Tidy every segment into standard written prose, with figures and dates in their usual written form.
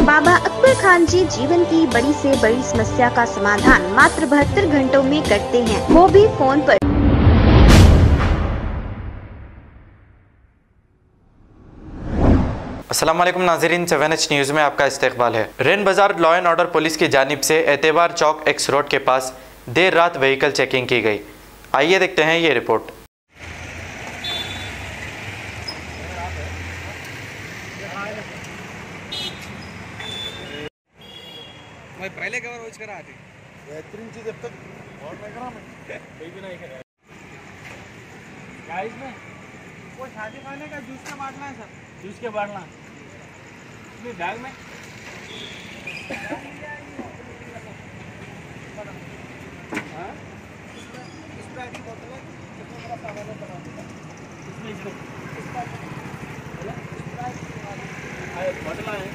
बाबा अकबर खान जी जीवन की बड़ी से बड़ी समस्या का समाधान मात्र 72 घंटों में करते हैं, वो भी फोन पर। अस्सलाम वालेकुम नाज़रीन, 7H न्यूज़ में आपका इस्तकबाल है। रेन बाजार लॉ एंड ऑर्डर पुलिस की जानिब से एतवार चौक एक्स रोड के पास देर रात व्हीकल चेकिंग की गई। आइए देखते हैं ये रिपोर्ट। मैं पहले कवर रोज करा आती बेहतरीन चीज अब तक और नहीं करा मैं कोई भी नहीं करा। क्या इसमें वो शादी खाने का जूस का बाटला है सर, जूस के बाटला इसमें बैग में हाँ स्प्राइट की बोतल है, कितना बड़ा सामान है इसमें स्प्राइट बाटला है।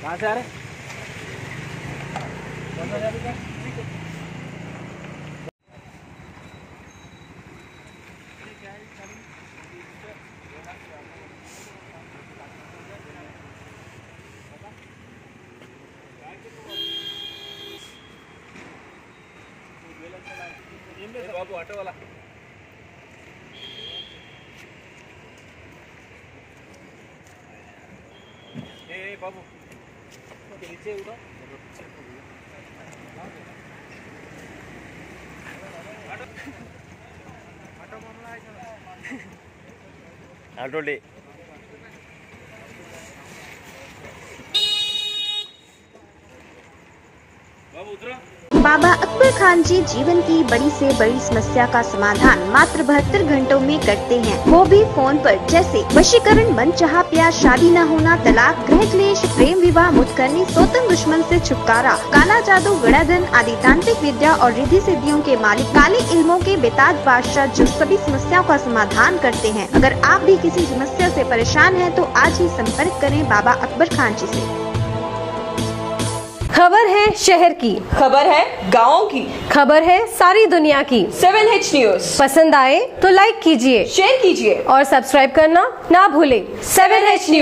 कहाँ से आ रहे? बाबू ऑटो वाला बाबू नीचे उठो। ऑटो ले बाबू उतरो। बाबा अकबर खान जी जीवन की बड़ी से बड़ी समस्या का समाधान मात्र 72 घंटों में करते हैं, वो भी फोन पर। जैसे वशीकरण, मनचाहा प्यार, शादी न होना, तलाक, गृह क्लेश, प्रेम विवाह, मुतकरनी, सोतन दुश्मन से छुटकारा, काला जादू, गड़ाधन आदि तांत्रिक विद्या और रिद्धि सिद्धियों के मालिक काले इल्मों के बेताज बादशाह जो सभी समस्याओं का समाधान करते हैं। अगर आप भी किसी समस्या से परेशान हैं तो आज ही संपर्क करें बाबा अकबर खान जी से। खबर है शहर की, खबर है गाँव की, खबर है सारी दुनिया की। 7H न्यूज़ पसंद आए तो लाइक कीजिए, शेयर कीजिए और सब्सक्राइब करना ना भूलें। 7H news.